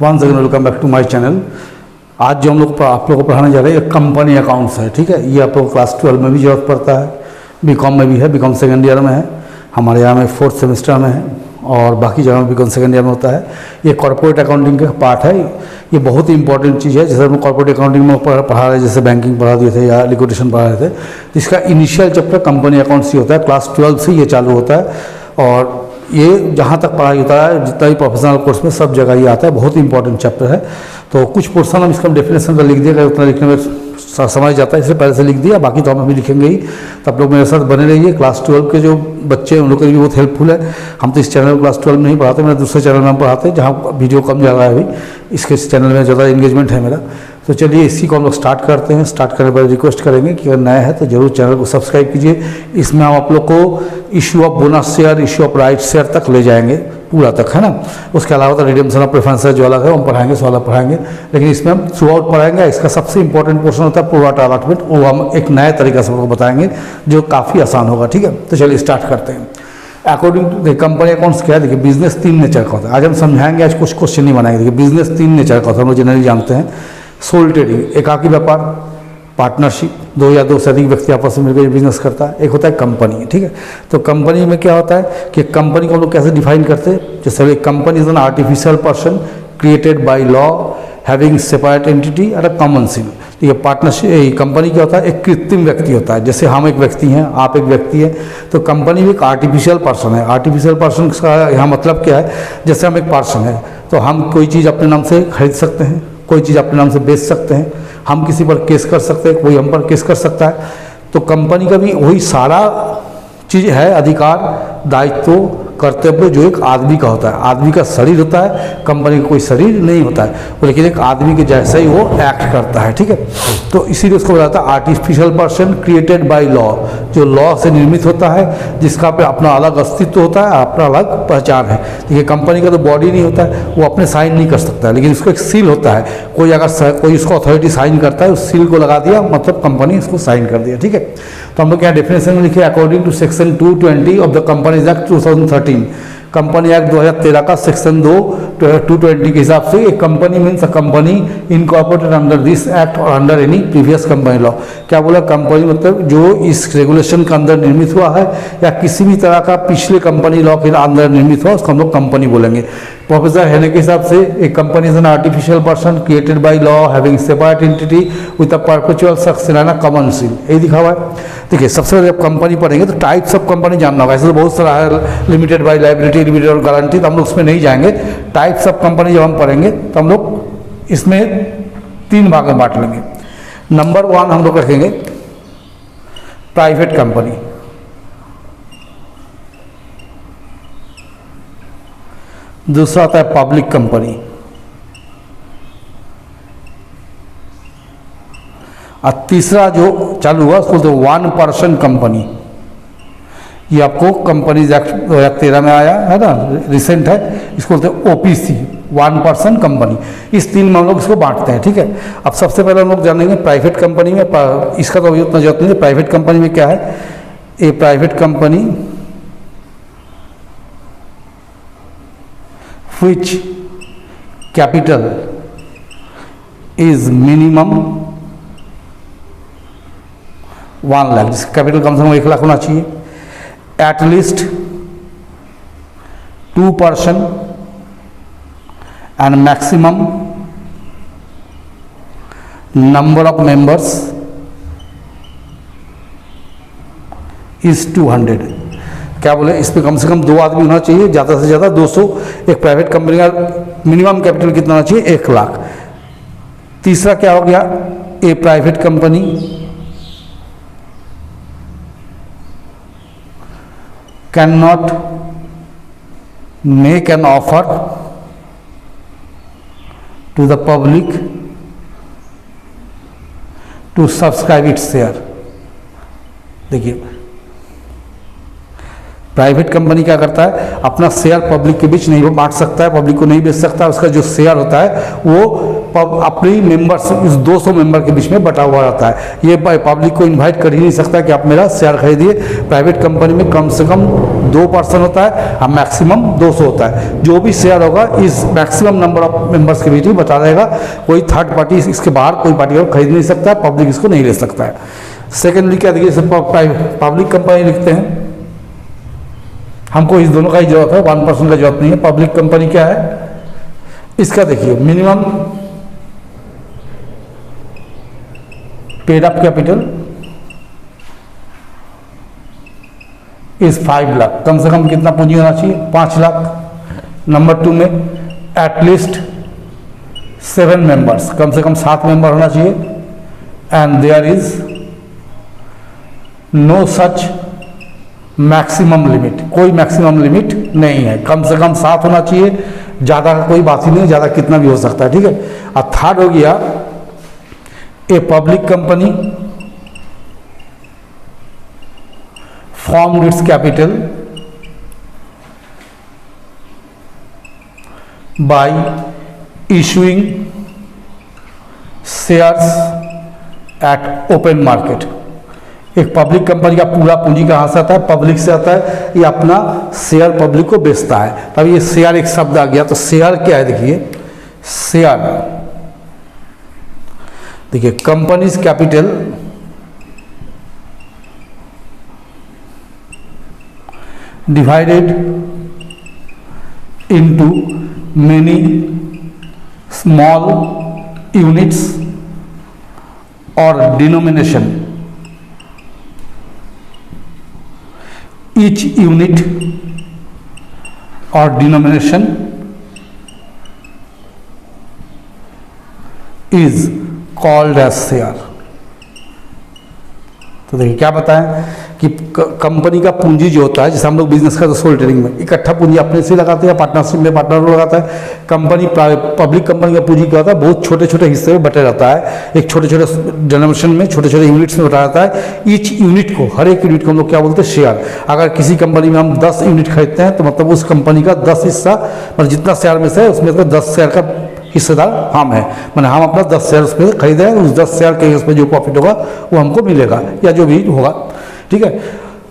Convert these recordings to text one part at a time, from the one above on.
Once again welcome back to my channel. आज जो हम लोग आप लोगों को पढ़ाने जा रहे हैं, एक कंपनी अकाउंट्स है। ठीक है, ये आप लोग क्लास 12 में भी जरूरत पड़ता है, बीकॉम में भी है, बीकॉम सेकेंड ईयर में है, हमारे यहाँ में 4th सेमेस्टर में है और बाकी जगह में बीकॉम सेकेंड ईयर में होता है। ये कॉर्पोरेट अकाउंटिंग का पार्ट है। ये बहुत ही इंपॉर्टेंट चीज़ है। जैसे हम कॉर्पोरेट अकाउंटिंग में पढ़ा रहे, जैसे बैंकिंग पढ़ा दिए थे या लिक्विडेशन पढ़ा रहे थे, इसका इनिशियल चैप्टर कंपनी अकाउंट्स ही होता है। क्लास 12 से ये चालू होता है और ये जहाँ तक पढ़ाई होता है, जितना भी प्रोफेशनल कोर्स में सब जगह ये आता है। बहुत ही इंपॉर्टेंट चैप्टर है। तो कुछ पोर्शन हम इसका डेफिनेशन का लिख दिया, उतना लिखने में समझ जाता है, इसलिए पहले से लिख दिया। बाकी तो हम अभी लिखेंगे ही, तो आप लोग मेरे साथ बने रहिए। क्लास 12 के जो बच्चे हैं उन लोग के लिए बहुत हेल्पफुल है। हम तो इस चैनल में क्लास 12 में नहीं पढ़ाते, मेरे दूसरे चैनल में हम पढ़ाते हैं जहाँ वीडियो कम जा रहा है। अभी इसके चैनल में ज़्यादा इंगेजमेंट है मेरा। तो चलिए इसी को हम लोग स्टार्ट करते हैं। स्टार्ट करने पर रिक्वेस्ट करेंगे कि अगर नया है तो जरूर चैनल को सब्सक्राइब कीजिए। इसमें हम आप लोग को issue of bonus share, issue of right share तक ले जाएंगे, पूरा तक, है ना। उसके अलावा तो रिडेम्पशन ऑफ प्रेफरेंसेस जो अलग है हम पढ़ाएंगे, सो अलग पढ़ाएंगे, लेकिन इसमें हम थ्रू आउट पढ़ाएंगे। इसका सबसे इंपॉर्टेंट पोर्शन होता है प्रोराटा अलॉटमेंट, वो हम एक नए तरीका से आपको बताएंगे जो काफ़ी आसान होगा। ठीक है, तो चलिए स्टार्ट करते हैं। अकॉर्डिंग टू कंपनी अकाउंट्स क्या है, देखिए बिजनेस 3 नेचर का होता है। आज हम समझाएंगे, आज कुछ क्वेश्चन नहीं बनाएंगे। देखिए बिजनेस 3 नेचर का होता है, हम लोग जनरली जानते हैं। सोल ट्रेडिंग, एकाकी व्यापार, पार्टनरशिप, 2 या 2 से अधिक व्यक्ति आपस में मिलकर बिजनेस करता है। एक होता है कंपनी। ठीक है, तो कंपनी में क्या होता है कि कंपनी को हम लोग कैसे डिफाइन करते हैं। जैसे company is an artificial person created by law having separate entity at a common seal. ठीक है, पार्टनरशिप कंपनी क्या होता है, एक कृत्रिम व्यक्ति होता है। जैसे हम एक व्यक्ति हैं, आप एक व्यक्ति हैं, तो कंपनी भी एक आर्टिफिशियल पर्सन है। आर्टिफिशियल पर्सन का यहाँ मतलब क्या है, जैसे हम एक पर्सन है तो हम कोई चीज़ अपने नाम से खरीद सकते हैं, कोई चीज़ अपने नाम से बेच सकते हैं, हम किसी पर केस कर सकते हैं, कोई हम पर केस कर सकता है। तो कंपनी का भी वही सारा चीज़ है, अधिकार, दायित्व, कर्तव्य जो एक आदमी का होता है। आदमी का शरीर होता है, कंपनी का कोई शरीर नहीं होता है, लेकिन एक आदमी के जैसा ही वो एक्ट करता है। ठीक है, तो इसीलिए उसको बताता है artificial person created by law, जो लॉ से निर्मित होता है, जिसका अपना अलग अस्तित्व होता है, अपना अलग पहचान है। देखिए कंपनी का तो बॉडी नहीं होता है, वो अपने साइन नहीं कर सकता है, लेकिन उसको एक सील होता है। कोई अगर कोई उसको अथॉरिटी साइन करता है, उस सील को लगा दिया, मतलब कंपनी उसको साइन कर दिया। ठीक है, तो हम लोग क्या डेफिनेशन में लिखे, according to section 220 of the companies act 2013, company act 2013 का सेक्शन 220 के हिसाब से एक company means a company incorporated under this act और under any previous company law. क्या बोला, कंपनी मतलब जो इस रेगुलेशन के अंदर निर्मित हुआ है या किसी भी तरह का पिछले कंपनी लॉ के अंदर निर्मित हुआ, उसको हम लोग कंपनी बोलेंगे। प्रोफेसर हेने के हिसाब से एक company is an artificial person created by law having separate entity with a perpetual succession and a common seal, यही दिखा हुआ है। देखिए सबसे पहले जब कंपनी पढ़ेंगे तो टाइप्स ऑफ कंपनी जानना होगा। ऐसे तो बहुत सारा है, लिमिटेड बाय लायबिलिटी, लिमिटेड और गारंटी, तो हम लोग उसमें नहीं जाएंगे। टाइप्स ऑफ कंपनी जब हम पढ़ेंगे तो हम लोग इसमें 3 भाग में बांट लेंगे। नंबर 1 हम लोग रखेंगे प्राइवेट कंपनी, दूसरा आता है पब्लिक कंपनी, और तीसरा जो चालू हुआ उसको बोलते हैं 1 पर्सन कंपनी। ये आपको कंपनीज एक्ट 2013 में आया है ना, रिसेंट है, इसको बोलते हैं OPC, 1 पर्सन कंपनी। इस 3 में हम लोग इसको बांटते हैं। ठीक है, अब सबसे पहले हम लोग जानेंगे प्राइवेट कंपनी में। इसका तो अभी उतना जरूरत नहीं है। प्राइवेट कंपनी में क्या है, a private company which capital is minimum 1 लाख, जिसका कैपिटल कम से कम 1 लाख होना चाहिए। At least 2% and maximum number of members is 200। क्या बोले, इसमें कम से कम 2 आदमी होना चाहिए, ज़्यादा से ज़्यादा 200। एक प्राइवेट कंपनी का मिनिमम कैपिटल कितना होना चाहिए, 1 लाख। तीसरा क्या हो गया, a private company can not make an offer to the public to subscribe its share. देखिए प्राइवेट कंपनी क्या करता है, अपना शेयर पब्लिक के बीच नहीं बांट सकता है, पब्लिक को नहीं बेच सकता, उसका जो शेयर होता है वो अपनी मेंबर्स, इस 200 मेंबर के बीच में बटा हुआ रहता है। ये पब्लिक को इनवाइट कर ही नहीं सकता कि आप मेरा शेयर खरीदिए। प्राइवेट कंपनी में कम से कम 2% होता है और मैक्सिमम 200 होता है। जो भी शेयर होगा इस मैक्सिमम नंबर ऑफ मेंबर्स के बीच में बटा रहेगा। कोई थर्ड पार्टी इसके बाहर कोई पार्टी को खरीद नहीं सकता है, पब्लिक इसको नहीं ले सकता है। सेकेंडली क्या देखिए, पब्लिक कंपनी लिखते हैं, हमको इस दोनों का ही जरूरत है, 1% का जरूरत नहीं है। पब्लिक कंपनी क्या है, इसका देखिए मिनिमम पेड अप कैपिटल इस 5 लाख, कम से कम कितना पूंजी होना चाहिए, 5 लाख। नंबर 2 में एटलीस्ट 7 मेंबर्स, कम से कम 7 मेंबर होना चाहिए। And there is no such maximum limit, कोई मैक्सिमम लिमिट नहीं है, कम से कम 7 होना चाहिए, ज़्यादा का कोई बात ही नहीं, ज़्यादा कितना भी हो सकता है, ठीक है। अब थर्ड हो गया, a public company formed its capital by issuing shares at open market। एक पब्लिक कंपनी का पूरा पूंजी कहाँ से आता है, पब्लिक से आता है। ये अपना शेयर पब्लिक को बेचता है। तब ये शेयर एक शब्द आ गया, तो शेयर क्या है देखिए, शेयर देखिए companies capital divided into many small units or denomination। Each unit or denomination is called as share। तो देखिए क्या बताएं कि कंपनी का पूंजी जो होता है, जैसे हम लोग बिजनेस करते हैं सोल ट्रेडिंग में, इकट्ठा पूंजी अपने से लगाते हैं, पार्टनरशिप में पार्टनर लगाता है। कंपनी पब्लिक कंपनी का पूंजी क्या होता है, बहुत छोटे छोटे हिस्से में बटे रहता है, एक छोटे छोटे डिनोमिनेशन में, छोटे छोटे यूनिट्स में बटा रहता है। ईच यूनिट को, हर एक यूनिट को हम लोग क्या बोलते हैं, शेयर। अगर किसी कंपनी में हम 10 यूनिट खरीदते हैं तो मतलब उस कंपनी का 10 हिस्सा, मतलब जितना शेयर में से उसमें से 10 शेयर का हिस्सेदार हम है, मैंने हम अपना 10 शेयर उसमें खरीदे हैं, उस 10 शेयर के उसमें जो प्रॉफिट होगा वो हमको मिलेगा या जो भी होगा, ठीक है।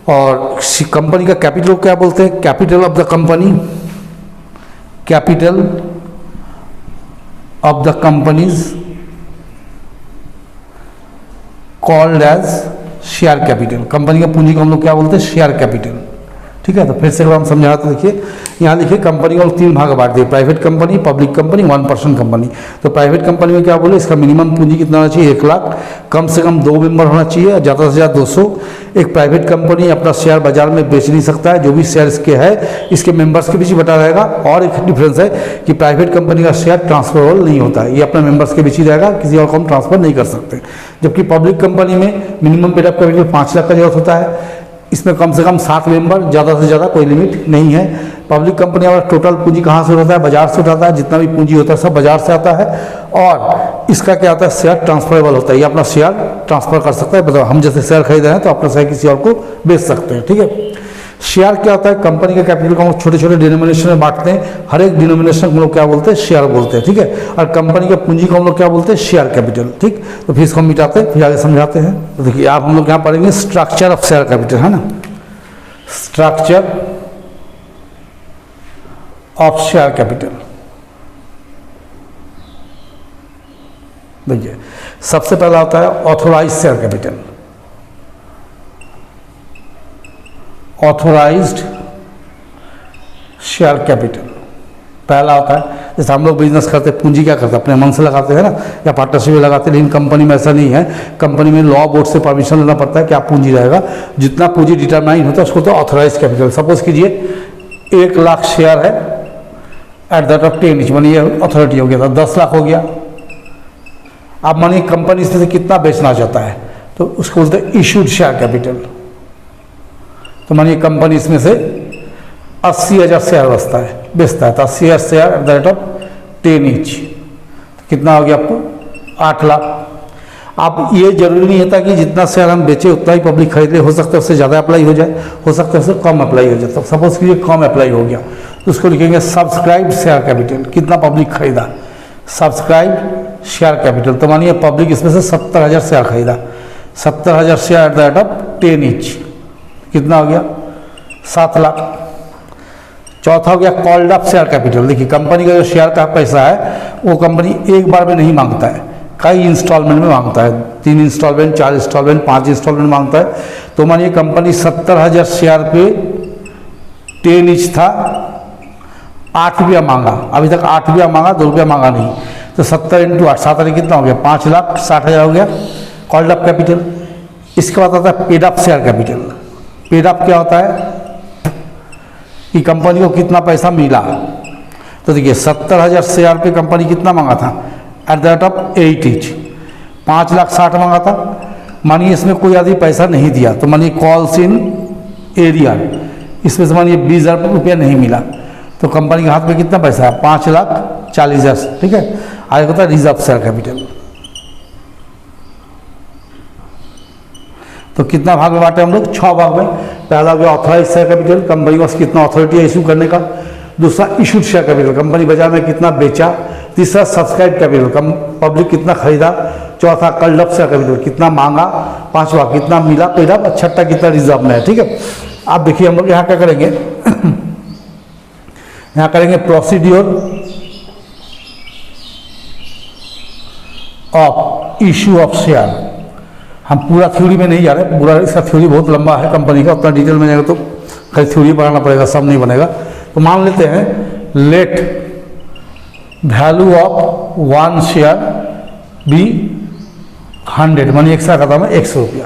और कंपनी का कैपिटल क्या बोलते हैं, capital of the company, capital of the companies called as share capital. Company का पूंजी को हम लोग क्या बोलते हैं, शेयर कैपिटल, ठीक है। तो फिर से अगर हम समझा तो देखिए यहाँ लिखिए कंपनी को 3 भाग बांट दिए, private company, public company, 1% company. तो प्राइवेट कंपनी में क्या बोले, इसका मिनिमम पूंजी कितना होना चाहिए, 1 लाख, कम से कम 2 मेंबर होना चाहिए, ज़्यादा से ज़्यादा 200। एक प्राइवेट कंपनी अपना शेयर बाजार में बेच नहीं सकता है, जो भी शेयर इसके है इसके मेंबर्स के बीच बटा रहेगा। और एक डिफरेंस है कि प्राइवेट कंपनी का शेयर ट्रांसफरेबल नहीं होता है, ये अपने मेंबर्स के बीच ही रहेगा, किसी और को हम ट्रांसफर नहीं कर सकते। जबकि पब्लिक कंपनी में minimum paid up capital 5 lakh का जरूरत होता है, इसमें कम से कम 7 मेंबर, ज़्यादा से ज़्यादा कोई लिमिट नहीं है। पब्लिक कंपनी वाला टोटल पूंजी कहाँ से उठाता है, बाजार से उठाता है, जितना भी पूंजी होता है सब बाजार से आता है। और इसका क्या होता है, शेयर ट्रांसफरेबल होता है, ये अपना शेयर ट्रांसफर कर सकता है, मतलब हम जैसे शेयर खरीद रहे हैं तो अपना शेयर किसी और को बेच सकते हैं, ठीक है। शेयर क्या होता है, कंपनी के कैपिटल को हम छोटे छोटे डिनोमिनेशन में बांटते हैं, हर एक डिनोमिनेशन को हम लोग क्या बोलते हैं, शेयर बोलते हैं, ठीक है। और कंपनी के पूंजी को हम लोग क्या बोलते हैं, शेयर कैपिटल, ठीक। तो फिर इसको हम मिटाते हैं, फिर आगे समझाते हैं। तो देखिए आप हम लोग यहाँ पढ़ेंगे स्ट्रक्चर ऑफ शेयर कैपिटल, है ना, स्ट्रक्चर ऑफ शेयर कैपिटल। देखिए सबसे पहला होता है authorised share capital, authorised share capital पहला होता है। जैसे हम लोग बिजनेस करते हैं, पूंजी क्या करते हैं, अपने मन से लगाते हैं ना, या पार्टनरशिप में लगाते हैं, लेकिन कंपनी में ऐसा नहीं है। कंपनी में लॉ बोर्ड से परमिशन लेना पड़ता है, क्या पूंजी रहेगा, जितना पूंजी डिटरमाइन होता है उसको तो ऑथोराइज कैपिटल। सपोज कीजिए 1 लाख शेयर है eight the rate of 10 each, मानिए अथॉरिटी हो गया था, 10 लाख हो गया। अब मानिए कंपनी इसमें से कितना बेचना चाहता है, तो उसको बोलते हैं इशूड शेयर कैपिटल। तो मानिए कंपनी इसमें से 80,000 शेयर बेचता है, तो 80,000 share at the rate of 10 each, तो कितना हो गया आपको, 8 लाख। अब ये जरूरी नहीं होता कि जितना शेयर हम बेचे उतना ही पब्लिक खरीद ले, हो सकता है उससे ज़्यादा अप्लाई हो जाए, हो सकता है उससे कम अप्लाई हो जाए। तो सपोज कीजिए कम अप्लाई हो गया तो उसको लिखेंगे सब्सक्राइब शेयर कैपिटल, कितना पब्लिक खरीदा, सब्सक्राइब शेयर कैपिटल। तो मानिए पब्लिक इसमें से 70,000 शेयर खरीदा, 70,000 share at the rate of 10 each, कितना हो गया 7 लाख। चौथा हो गया कॉल्ड अप शेयर कैपिटल। देखिए कंपनी का जो शेयर का पैसा है वो कंपनी एक बार में नहीं मांगता है, कई इंस्टॉलमेंट में मांगता है, 3 इंस्टॉलमेंट, 4 इंस्टॉलमेंट, 5 इंस्टॉलमेंट मांगता है। तो मानिए कंपनी 70,000 शेयर पे 10 ईच था, 8 रुपया मांगा, अभी तक 8 रुपया मांगा, 2 रुपया मांगा नहीं, तो 70 इंटू 8 7 कितना हो गया 5,60,000 हो गया कॉल्ड अप कैपिटल। इसके बाद आता है paid up share capital. Paid up क्या होता है कि कंपनी को कितना पैसा मिला। तो देखिए 70,000 शेयर पे कंपनी कितना मांगा था eight the rate of 8 each, 5,60,000 मांगा था। मानिए इसमें कोई आदमी पैसा नहीं दिया, तो मानिए कॉल्स इन एरिया, इसमें से मानिए 20,000 रुपया नहीं मिला, तो कंपनी के हाथ में कितना पैसा है 5,40,000, ठीक है। आगे होता है रिजर्व शेयर कैपिटल। तो कितना भाग में बांटे हम लोग 6 भाग में। पहला हो गया ऑथराइज शेयर कैपिटल, कंपनी के पास कितना अथॉरिटी है इशू करने का। दूसरा इशूड शेयर कैपिटल, कंपनी बाजार में कितना बेचा। तीसरा सब्सक्राइब कैपिटल, पब्लिक कितना खरीदा। चौथा कॉल्ड अप शेयर कैपिटल, कितना मांगा। पांचवा कितना मिला पेड अप। छठा कितना रिजर्व में है, ठीक है। आप देखिए हम लोग यहाँ क्या करेंगे यहाँ करेंगे procedure of issue of share. हम पूरा थ्योरी में नहीं जा रहे, पूरा इसका थ्योरी बहुत लंबा है कंपनी का, उतना डिटेल में जाएगा तो कई थ्योरी बनाना पड़ेगा, सब नहीं बनेगा। तो मान लेते हैं let value of 1 share be 100, मानिए एक शेयर का दाम है 100 रुपया।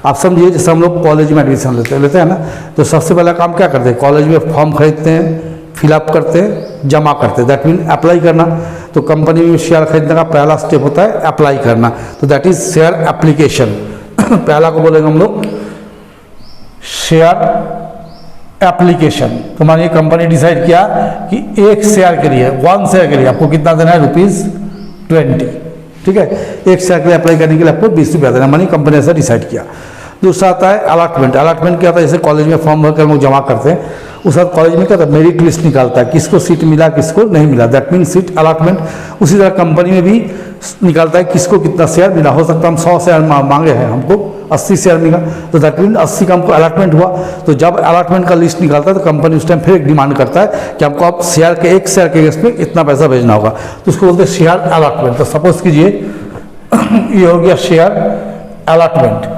आप समझिए जैसे हम लोग कॉलेज में एडमिशन लेते हैं ना, तो सबसे पहला काम क्या करते हैं, कॉलेज में फॉर्म खरीदते हैं, फिलअप करते हैं, जमा करते हैं, दैट मीन अप्लाई करना। तो कंपनी में शेयर खरीदने का पहला स्टेप होता है अप्लाई करना, तो दैट इज शेयर एप्लीकेशन। पहला को बोलेंगे हम लोग शेयर एप्लीकेशन। तो मानिए कंपनी डिसाइड किया कि 1 शेयर के लिए 1 शेयर के लिए आपको कितना देना है ₹20, ठीक है। 1 शेयर के लिए अप्लाई करने के लिए आपको 20 रुपया देना, मानिए कंपनी ऐसा डिसाइड किया। दूसरा आता है अलॉटमेंट। अलॉटमेंट क्या होता है, जैसे कॉलेज में फॉर्म भरकर हम लोग जमा करते हैं, उस वक्त कॉलेज में क्या होता है मेरिट लिस्ट निकालता है, किसको सीट मिला किसको नहीं मिला, दैट मीन सीट अलॉटमेंट। उसी तरह कंपनी में भी निकालता है किसको कितना शेयर मिला। हो सकता है हम 100 शेयर मांगे हैं, हमको 80 शेयर मिला, तो दैट मीन 80 का हमको अलॉटमेंट हुआ। तो जब अलॉटमेंट का लिस्ट निकालता है तो कंपनी उस टाइम फिर एक डिमांड करता है कि हमको आप शेयर के 1 शेयर के अगेंस्ट में इतना पैसा भेजना होगा, तो उसको बोलते हैं शेयर अलॉटमेंट। तो सपोज कीजिए ये हो गया शेयर अलॉटमेंट,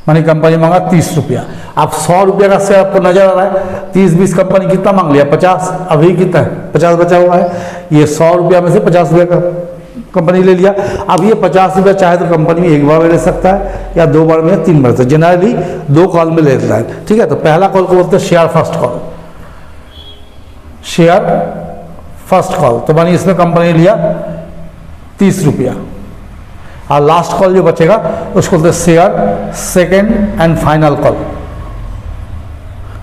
मानी कंपनी मांगा 30 रुपया। आप 100 रुपया का शेयर आपको नजर आ रहा है, 30-20 कंपनी कितना मांग लिया 50, अभी कितना है 50 बचा हुआ है। ये 100 रुपया में से 50 रुपया का कंपनी ले लिया। अब ये 50 रुपया चाहे तो कंपनी में एक बार में ले सकता है या 2 बार में या 3 बार से, जनरली 2 कॉल में ले लेता है, ठीक है। तो पहला कॉल को बोलते हैं share first call, share first call. तो मानिए इसमें कंपनी ने लिया 30 रुपया, और लास्ट कॉल जो बचेगा उसको बोलते हैं share second and final call.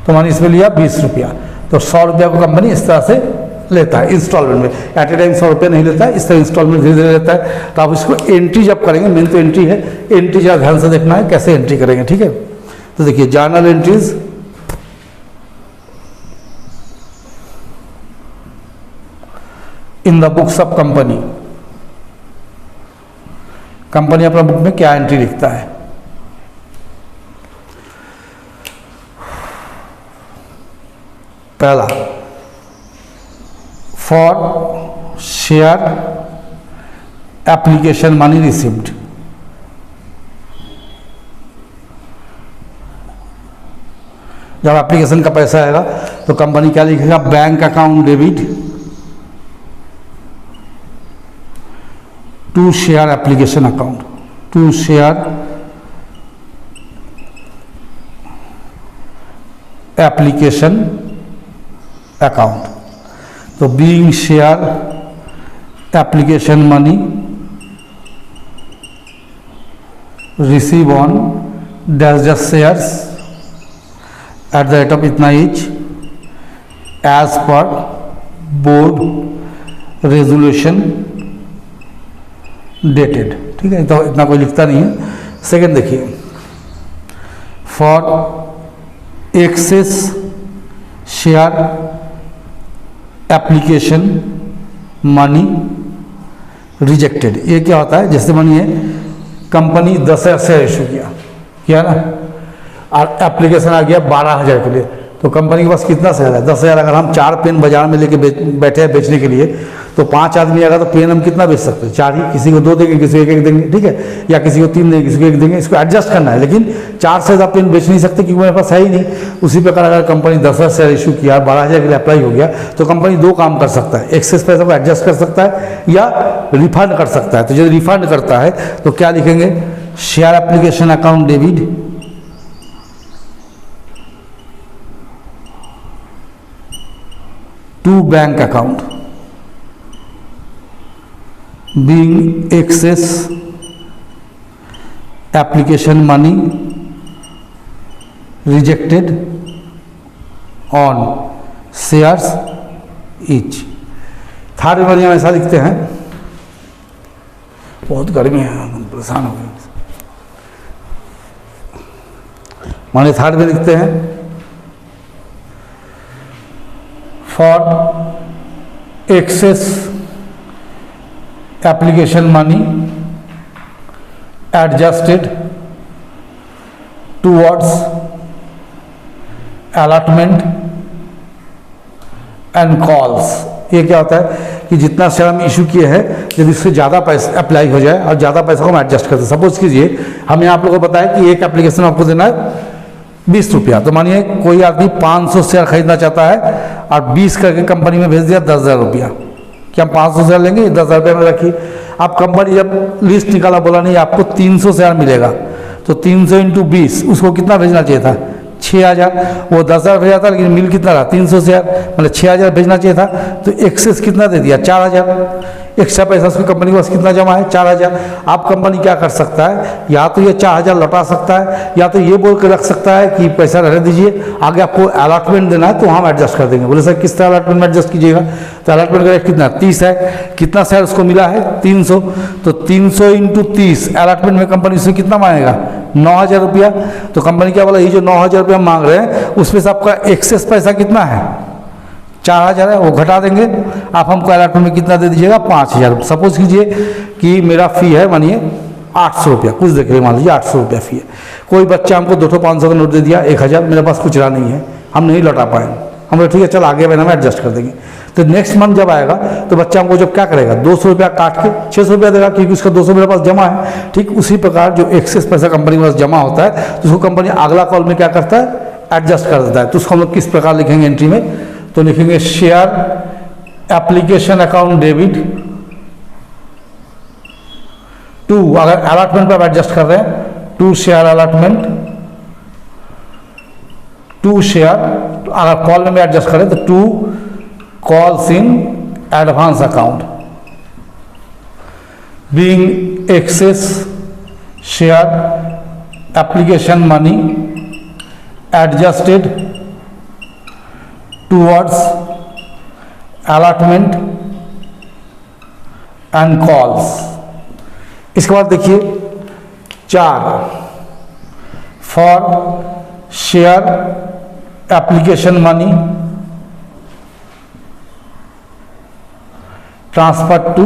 तो मानिए इसमें लिया 20 रुपया, तो 100 रुपया को कंपनी इस तरह से लेता है इंस्टॉलमेंट में। एट ए टाइम 100 रुपया नहीं लेता है, इस तरह इंस्टॉलमेंट धीरे धीरे लेता है। तो आप इसको एंट्री जब करेंगे, मेन तो एंट्री है, एंट्री जरा ध्यान से देखना है कैसे एंट्री करेंगे, ठीक है। तो देखिए journal entries, in the books of company, company अपना बुक में क्या एंट्री लिखता है। पहला for share application money received, जब एप्लीकेशन का पैसा आएगा तो कंपनी क्या लिखेगा, bank account debit to share application account, to share application account. तो being share application money receive on dash dash shares at the rate of इतना each as per board resolution dated, ठीक है, तो इतना कोई लिखता नहीं है। सेकंड देखिए, for access share application money rejected. ये क्या होता है, जैसे मानिए कंपनी 10,000 शेयर इशू किया ना, और एप्लीकेशन आ गया 12,000 के लिए, तो कंपनी के पास कितना शेयर है, 10,000। अगर हम 4 पेन बाजार में लेके बैठे हैं बेचने के लिए, तो 5 आदमी आएगा तो पेन हम कितना बेच सकते हैं, 4 ही, किसी को 2 देंगे, किसी को 1 देंगे, ठीक है, या किसी को 3 देंगे, किसी को 1 देंगे, इसको एडजस्ट करना है। लेकिन 4 से ज़्यादा पेन बेच नहीं सकते क्योंकि मेरे पास है ही नहीं। उसी प्रकार अगर कंपनी 10,000 शेयर इशू किया, 12,000 के लिए अप्लाई हो गया, तो कंपनी 2 काम कर सकता है, एक्सेस पैसा को एडजस्ट कर सकता है या रिफंड कर सकता है। तो जब रिफंड करता है तो क्या लिखेंगे, share application account debit to bank account being excess application money rejected on shares each। Third में हम ऐसा लिखते हैं, बहुत गर्मी है, परेशान हो गए, माने थर्ड में लिखते हैं for excess application money adjusted towards allotment and calls. ये क्या होता है कि जितना शेयर हम इशू किए हैं, यदि उससे ज़्यादा पैसा अप्लाई हो जाए और ज़्यादा पैसा को हम एडजस्ट करते हैं। सपोज कीजिए हमने आप लोगों को बताया कि एक एप्लीकेशन आपको देना है 20 रुपया, तो मानिए कोई आदमी 500 शेयर खरीदना चाहता है और 20 करके कंपनी में भेज दिया 10,000 रुपया। क्या हम 500 शेयर लेंगे, 10,000 रुपये में रखिए। आप कंपनी जब लिस्ट निकाला, बोला नहीं आपको 300 शेयर मिलेगा, तो 300 × 20, उसको कितना भेजना चाहिए था, 6,000। वो 10,000 भेजा था लेकिन मिल कितना रहा, 300 शेयर, मतलब 6,000 भेजना चाहिए था। तो एक्सेस कितना दे दिया, 4,000। एक्स्ट्रा पैसा उसकी कंपनी के पास कितना जमा है, 4,000। आप कंपनी क्या कर सकता है, या तो ये 4,000 लौटा सकता है, या तो ये बोल के रख सकता है कि पैसा रहने दीजिए, आगे आपको अलॉटमेंट देना है तो हम एडजस्ट कर देंगे। बोले सर किस तरह अलॉटमेंट में एडजस्ट कीजिएगा, तो अलॉटमेंट का रेट कितना, 30 है। कितना शेयर उसको मिला है, 300, तो 300 × 30 अलॉटमेंट में कंपनी से कितना मांगेगा, 9,000 रुपया। तो कंपनी क्या बोला, ये जो 9,000 रुपया मांग रहे हैं उसमें से आपका एक्सेस पैसा कितना है, 4,000 है, वो घटा देंगे। आप हमको अलॉटमेंट में कितना दे दीजिएगा, 5,000। सपोज कीजिए कि मेरा फ़ी है मानिए 800 रुपया, कुछ देख रहे मान लीजिए 800 रुपया फ़ी है। कोई बच्चा हमको 200 500 का नोट दे दिया 1,000, मेरे पास कुछ रहा नहीं है, हम नहीं लौटा पाएंगे। हम बोले ठीक है चल आगे महीना में एडजस्ट कर देंगे। तो नेक्स्ट मंथ जब आएगा तो बच्चा हमको जब क्या करेगा, 200 रुपया काट के 600 रुपया देगा, क्योंकि उसका 200 मेरे पास जमा है। ठीक उसी प्रकार जो एक्सेस पैसा कंपनी के पास जमा होता है तो उसको कंपनी अगला कॉल में क्या करता है, एडजस्ट कर देता है। तो उसको हम लोग किस प्रकार लिखेंगे एंट्री में, तो लिखेंगे share application account debit to, अगर अलॉटमेंट पर एडजस्ट कर रहे हैं, to share allotment, to share, अगर कॉल में एडजस्ट करें तो to calls in advance account being excess share application money adjusted towards allotment and calls. इसके बाद देखिए 4 for share application money transfer to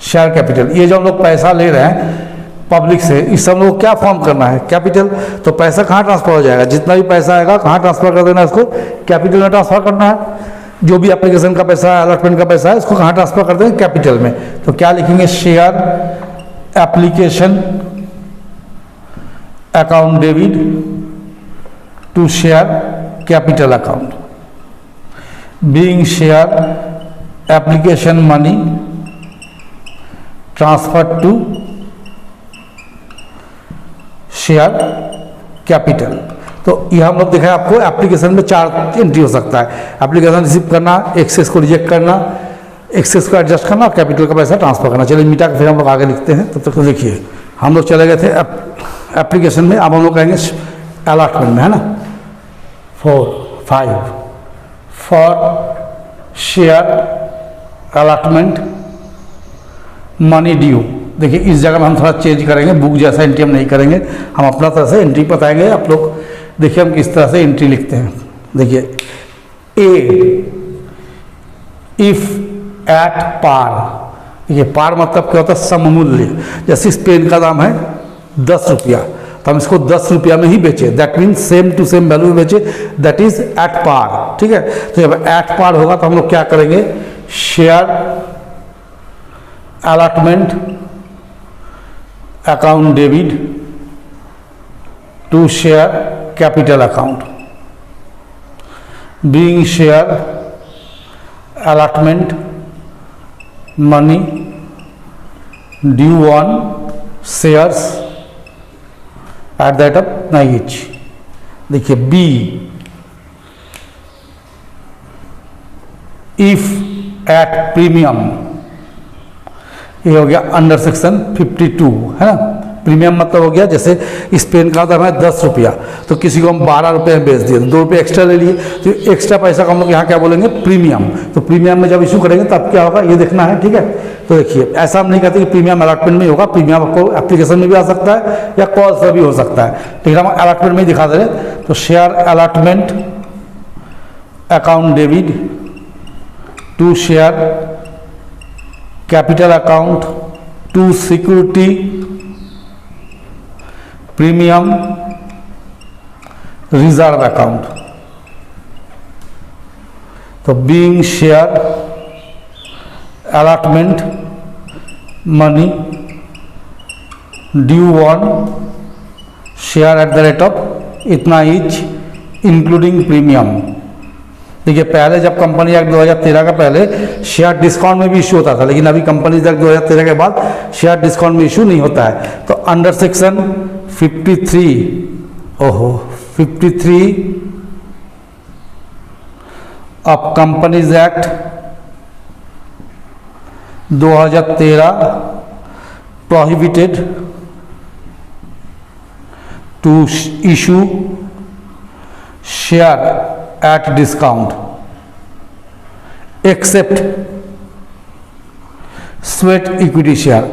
share capital. ये जो हम लोग पैसा ले रहे हैं पब्लिक से, इस सब लोग क्या फॉर्म करना है, कैपिटल। तो पैसा कहाँ ट्रांसफर हो जाएगा, जितना भी पैसा आएगा कहाँ ट्रांसफर कर देना है, उसको कैपिटल में ट्रांसफर करना है। जो भी एप्लीकेशन का पैसा है, अलॉटमेंट का पैसा है, इसको कहाँ ट्रांसफर कर देंगे, कैपिटल में। तो क्या लिखेंगे, share application account debit to share capital account being share application money transfer to share capital. तो यह हम लोग दिखाए आपको, एप्लीकेशन में 4 एंट्री हो सकता है, एप्लीकेशन रिसीव करना, एक्सेस को रिजेक्ट करना, एक्सेस को एडजस्ट करना, कैपिटल का पैसा ट्रांसफर करना। चलिए मिटा के फिर हम लोग आगे लिखते हैं। तब तक तो देखिए हम लोग चले गए थे एप्लीकेशन में, अब हम लोग कहेंगे अलॉटमेंट में, है ना। 4 5 for share allotment money due. देखिए इस जगह में हम थोड़ा चेंज करेंगे, बुक जैसा एंट्री हम नहीं करेंगे, हम अपना तरह से एंट्री बताएंगे। आप लोग देखिए हम किस तरह से एंट्री लिखते हैं। देखिए ए, इफ एट पार, देखिए पार मतलब क्या होता है, सममूल्य। जैसे इस पेन का दाम है 10 रुपया, तो हम इसको 10 रुपया में ही बेचे, that mean same to same value में बेचे, दैट इज एट पार। ठीक है, तो जब एट पार होगा तो हम लोग क्या करेंगे, share allotment account debit to share capital account, being share allotment money due on shares at that of नाइच। देखिए बी, इफ एट प्रीमियम, ये हो गया अंडर सेक्शन 52, है ना। प्रीमियम मतलब हो गया, जैसे इस पेन का दाम है 10 रुपया, तो किसी को हम 12 रुपये में बेच दिए, तो 2 रुपये एक्स्ट्रा ले लिए, तो एक्स्ट्रा पैसा को हम लोग यहाँ क्या बोलेंगे, प्रीमियम। तो प्रीमियम में जब इशू करेंगे तब क्या होगा ये देखना है। ठीक है, तो देखिए ऐसा हम नहीं कहते कि प्रीमियम अलॉटमेंट में ही होगा, प्रीमियम आपको एप्लीकेशन में भी आ सकता है या कॉल से भी हो सकता है, लेकिन हम अलॉटमेंट में ही दिखा दे रहे। तो share allotment account debit to share capital account to security premium reserve account. तो being share allotment money due on share at the rate of इतना इच इंक्लूडिंग प्रीमियम। देखिए पहले जब कंपनी एक्ट 2013 का पहले शेयर डिस्काउंट में भी issue होता था, लेकिन अभी कंपनी एक्ट 2013 के बाद शेयर डिस्काउंट में इशू नहीं होता है। तो under section 53 of companies act 2013 prohibited to issue share at discount except sweat equity share.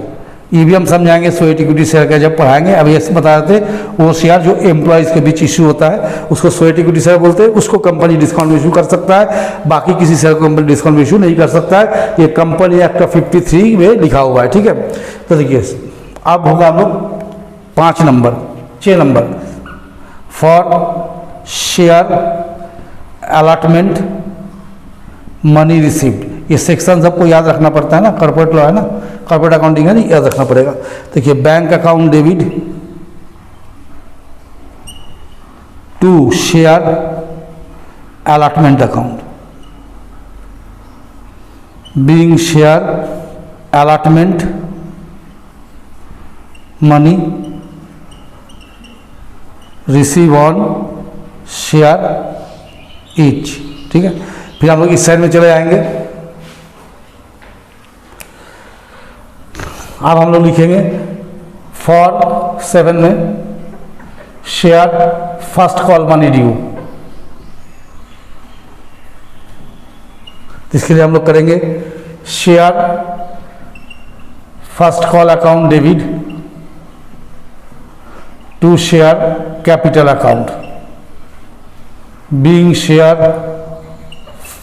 ये भी हम समझाएंगे स्वेट इक्विटी शेयर का जब पढ़ाएंगे। अभी ऐसे बता देते, वो शेयर जो एम्प्लॉयज के बीच इशू होता है उसको स्वेट इक्विटी शेयर बोलते हैं, उसको कंपनी डिस्काउंट में इशू कर सकता है, बाकी किसी शेयर को कंपनी डिस्काउंट में इशू नहीं कर सकता है। ये कंपनी एक्ट 53 में लिखा हुआ है। ठीक है, तो देखिए अब होगा हम लोग 6 number for share allotment money received. ये सेक्शन सबको याद रखना पड़ता है ना, कॉर्पोरेट लॉ है ना, कॉर्पोरेट अकाउंटिंग है ना, याद रखना पड़ेगा। देखिए bank account debit to share allotment account, being share allotment money receive on share each. ठीक है, फिर हम लोग इस साइड में चले जाएंगे। अब हम लोग लिखेंगे फॉर 7 में share first call money due. इसके लिए हम लोग करेंगे share first call account debit to share capital account, being share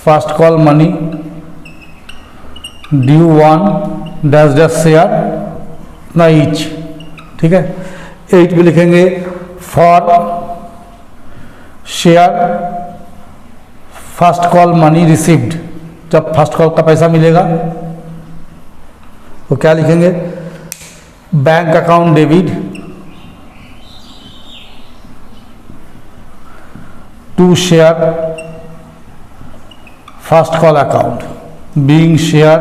first call money due on dash dash share ना ईच। ठीक है, 8 भी लिखेंगे for share first call money received. जब फर्स्ट कॉल का पैसा मिलेगा तो क्या लिखेंगे, bank account debit to share first call account, being share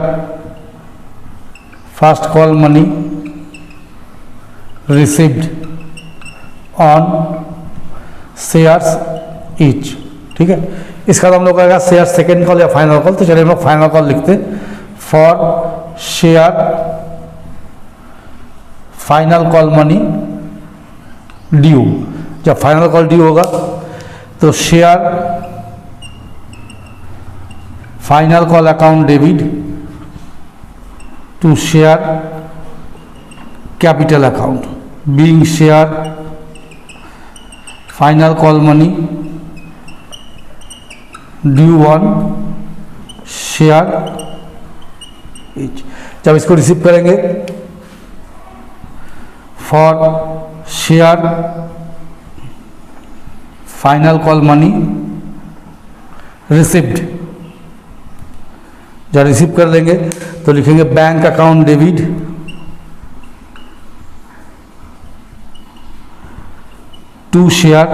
first call money received on shares each. ठीक है, इसका तो हम लोग कहेगा शेयर सेकेंड कॉल या फाइनल कॉल। तो चलिए हम लोग फाइनल कॉल लिखते हैं for share final call money due. जब फाइनल कॉल ड्यू होगा तो share final call account debit to share capital account, being share final call money due on share जब इसको रिसीव करेंगे for share final call money received, जब receive कर लेंगे तो लिखेंगे bank account debit to share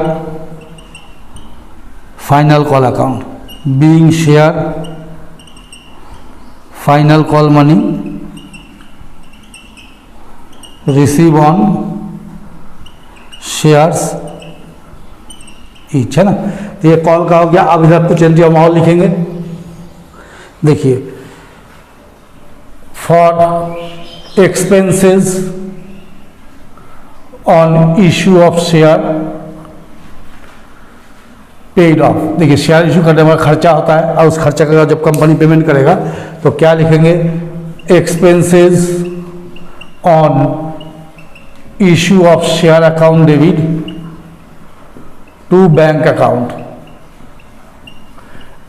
final call account, being share final call money receive on shares each, है ना। तो ये कॉल का हो गया। अब इधर कुछ एंट्री अमाउंट लिखेंगे। देखिए, for expenses on issue of share paid of. देखिए, शेयर इशू करने में खर्चा होता है और उस खर्चा का जब कंपनी पेमेंट करेगा तो क्या लिखेंगे, expenses on issue of share account debit to bank account,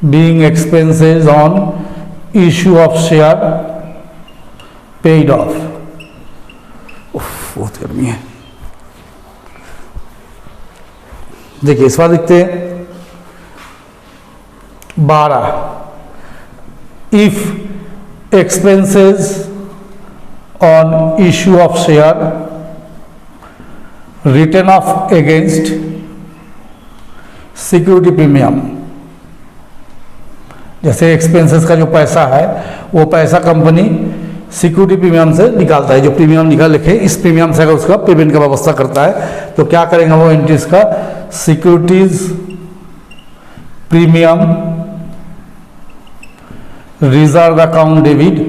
being expenses on issue of share paid off. बहुत गर्मी है। देखिए, इस बार लिखते हैं 12, if expenses on issue of share written off against security premium. जैसे एक्सपेंसेस का जो पैसा है वो पैसा कंपनी सिक्योरिटी प्रीमियम से निकालता है, जो प्रीमियम निकाल लिखे इस प्रीमियम से अगर उसका पेमेंट का व्यवस्था करता है तो क्या करेंगे वो एंट्रीज का, securities premium reserve account debit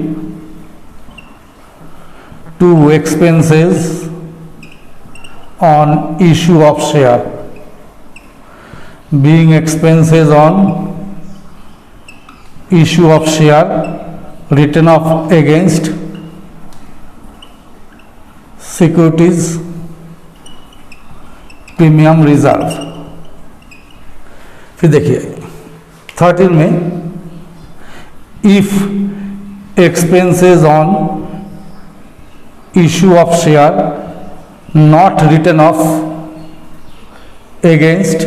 to expenses on issue of share, being expenses on issue of share written off against securities premium reserve। फिर देखिए 13 में, if expenses on issue of share not written off against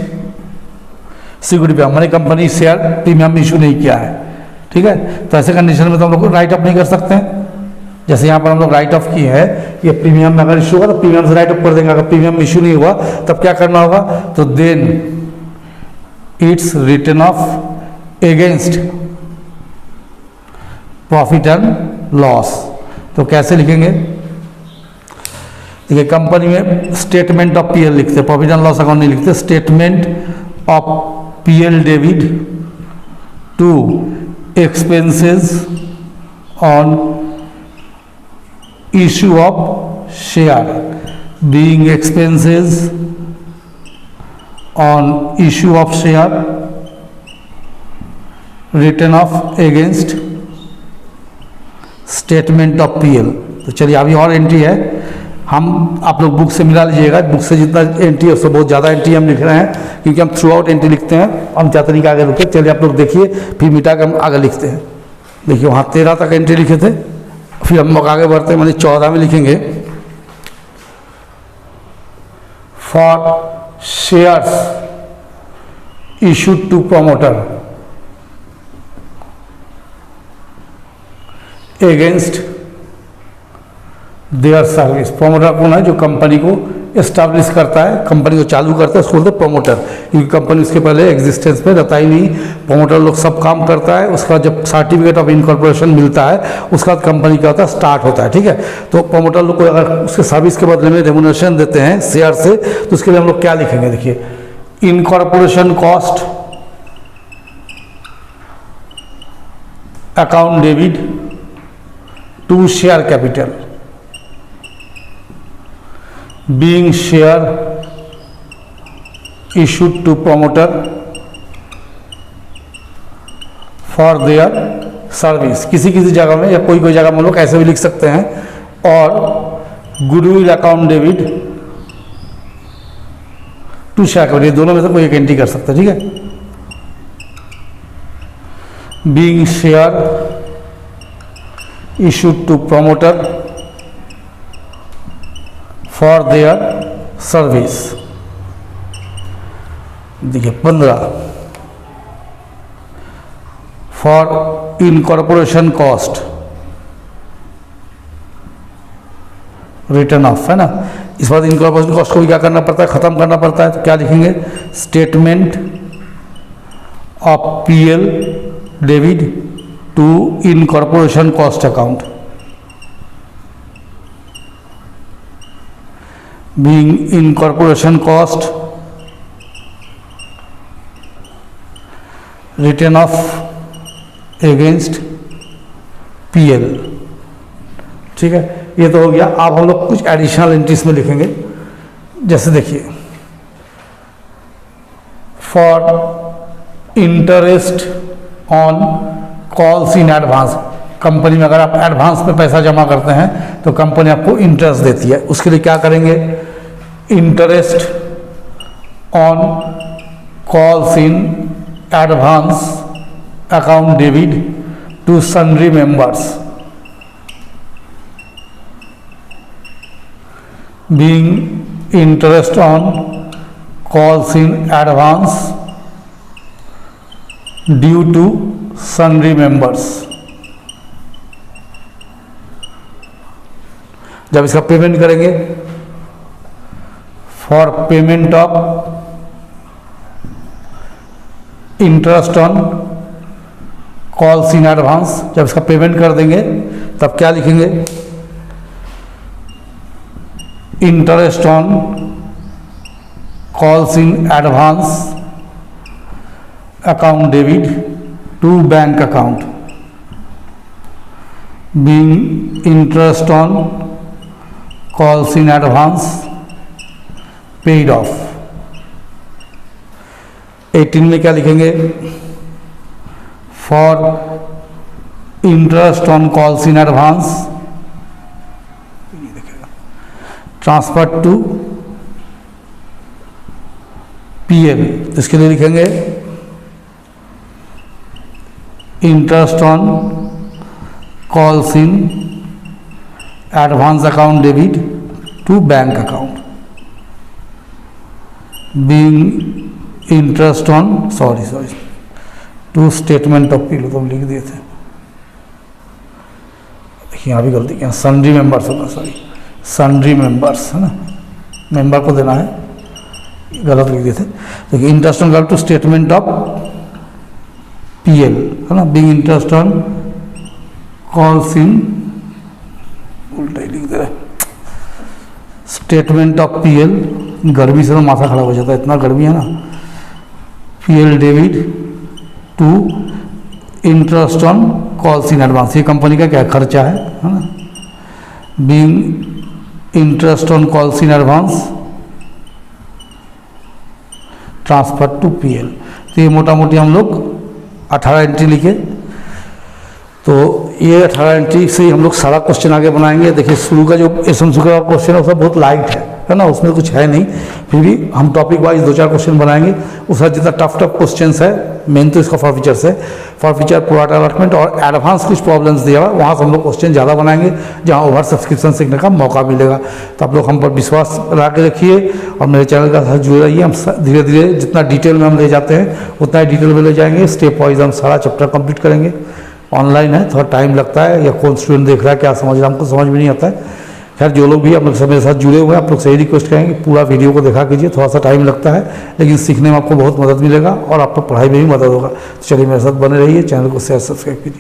security premium, हमारी company share premium issue नहीं किया है, ठीक है। तो ऐसे कंडीशन में तो हम लोग राइट ऑफ नहीं कर सकते हैं। जैसे यहाँ पर हम लोग राइट ऑफ किए हैं, ये प्रीमियम में अगर इशू होगा तो प्रीमियम से राइट ऑफ कर देंगे। अगर प्रीमियम इशू नहीं हुआ तब क्या करना होगा, तो then it's written off against profit and loss. तो कैसे लिखेंगे, देखिए कंपनी में स्टेटमेंट ऑफ पीएल लिखते हैं, प्रॉफिट एंड लॉस अकाउंट नहीं लिखते। Statement of PL debit to expenses on issue of share, being expenses on issue of share written off against statement of PL। तो चलिए अभी और एंट्री है, हम आप लोग बुक से मिला लीजिएगा। बुक से जितना एंट्री है उससे बहुत ज़्यादा एंट्री हम लिख रहे हैं, क्योंकि हम थ्रू आउट एंट्री लिखते हैं। हम चाहते नहीं कि आगे रुके। चलिए आप लोग देखिए, फिर मिटा के हम आगे लिखते हैं। देखिए वहाँ 13 तक एंट्री लिखे थे, फिर हम लोग आगे बढ़ते हैं, मतलब 14 में लिखेंगे for shares issued to promoter against their service. Promoter कौन है, जो कंपनी को एस्टैब्लिश करता है, कंपनी को चालू करता है, उसको बोलते हैं प्रमोटर। क्योंकि कंपनी उसके पहले एग्जिस्टेंस में रहता ही नहीं, प्रमोटर लोग सब काम करता है। उसका जब सर्टिफिकेट ऑफ इनकॉर्पोरेशन मिलता है उसका कंपनी क्या होता है, स्टार्ट होता है, ठीक है। तो प्रमोटर लोग को अगर उसके सर्विस के बदले में रेम्यूनरेशन देते हैं शेयर से, तो उसके लिए हम लोग क्या लिखेंगे, देखिए incorporation cost account debit to share capital, being share issued to promoter for their service, किसी किसी जगह में या कोई कोई जगह में हम लोग ऐसे भी लिख सकते हैं, और goodwill account debit to share capital, दोनों में से कोई एक एंट्री कर सकते हैं, ठीक है। Being share issued to promoter for their service. देखिए 15 for incorporation cost written off, है ना। इस बार इनकॉर्पोरेशन कॉस्ट को भी क्या करना पड़ता है, खत्म करना पड़ता है, तो क्या लिखेंगे, statement of PL debit to incorporation cost account. Being incorporation cost written off against PL, ठीक है। ये तो हो गया। अब हम लोग कुछ एडिशनल एंट्रीज में लिखेंगे, जैसे देखिए for interest on calls in advance. Company में अगर आप एडवांस में पैसा जमा करते हैं तो कंपनी आपको इंटरेस्ट देती है, उसके लिए क्या करेंगे, interest on calls in advance account debit to sundry members. Being interest on calls in advance due to sundry members. जब इसका पेमेंट करेंगे, for payment of interest on calls in advance, जब इसका पेमेंट कर देंगे तब क्या लिखेंगे, interest on calls in advance account debit to bank account. Being interest on calls in advance paid off. 18 में क्या लिखेंगे, for interest on calls in advance transfer to PL, इसके लिए लिखेंगे interest on calls in advance account debit to bank account. Being interest on sorry to statement of PL, तो हम लिख दिए थे, देखिए यहाँ भी गलती किया, सन्ड्री मेंबर्स होगा, सॉरी सन्ड्री मेंबर्स, है ना, मेंबर को देना है, गलत लिख दिए थे। देखिए interest on to statement of PL, है ना, being interest on calls in, उल्टा ही लिख दे रहे, स्टेटमेंट ऑफ पीएल। गर्मी से तो माथा खराब हो जाता है, इतना गर्मी है ना। PL debit to interest on calls in advance, ये कंपनी का क्या खर्चा है ना। Being interest on calls in advance transfer to PL. तो ये मोटा मोटी हम लोग 18 एंट्री लिखे, तो ये 18 एंट्री से ही हम लोग सारा क्वेश्चन आगे बनाएंगे। देखिए शुरू का जो एसएमसी का क्वेश्चन है वो सब बहुत लाइट है ना, उसमें कुछ है नहीं, फिर भी हम टॉपिक वाइज 2-4 क्वेश्चन बनाएंगे। उसका जितना टफ क्वेश्चंस है, मेन तो इसका फॉर फीचर्स है, फॉर फीचर प्रोडक्ट अलॉटमेंट और एडवांस कुछ प्रॉब्लम्स दिया हुआ, वहाँ से हम लोग क्वेश्चन ज़्यादा बनाएंगे, जहाँ ओवर सब्सक्रिप्शन सीखने का मौका मिलेगा। तो आप लोग हम पर विश्वास ला के रखिए और मेरे चैनल का साथ जुड़े रहिए। हम धीरे धीरे जितना डिटेल में हम ले जाते हैं उतना ही डिटेल में ले जाएंगे, स्टेप वाइज हम सारा चैप्टर कंप्लीट करेंगे। ऑनलाइन है, थोड़ा टाइम लगता है, या कौन स्टूडेंट देख रहा है क्या समझ रहा है, हमको समझ में नहीं आता है। खैर जो लोग भी आप लोग मेरे साथ जुड़े हुए हैं, आप लोग से ही रिक्वेस्ट करेंगे पूरा वीडियो को देखा कीजिए, थोड़ा सा टाइम लगता है लेकिन सीखने में आपको बहुत मदद मिलेगा और आपको पढ़ाई में भी मदद होगा। तो चलिए मेरे साथ बने रहिए, चैनल को शेयर सब्सक्राइब कीजिए।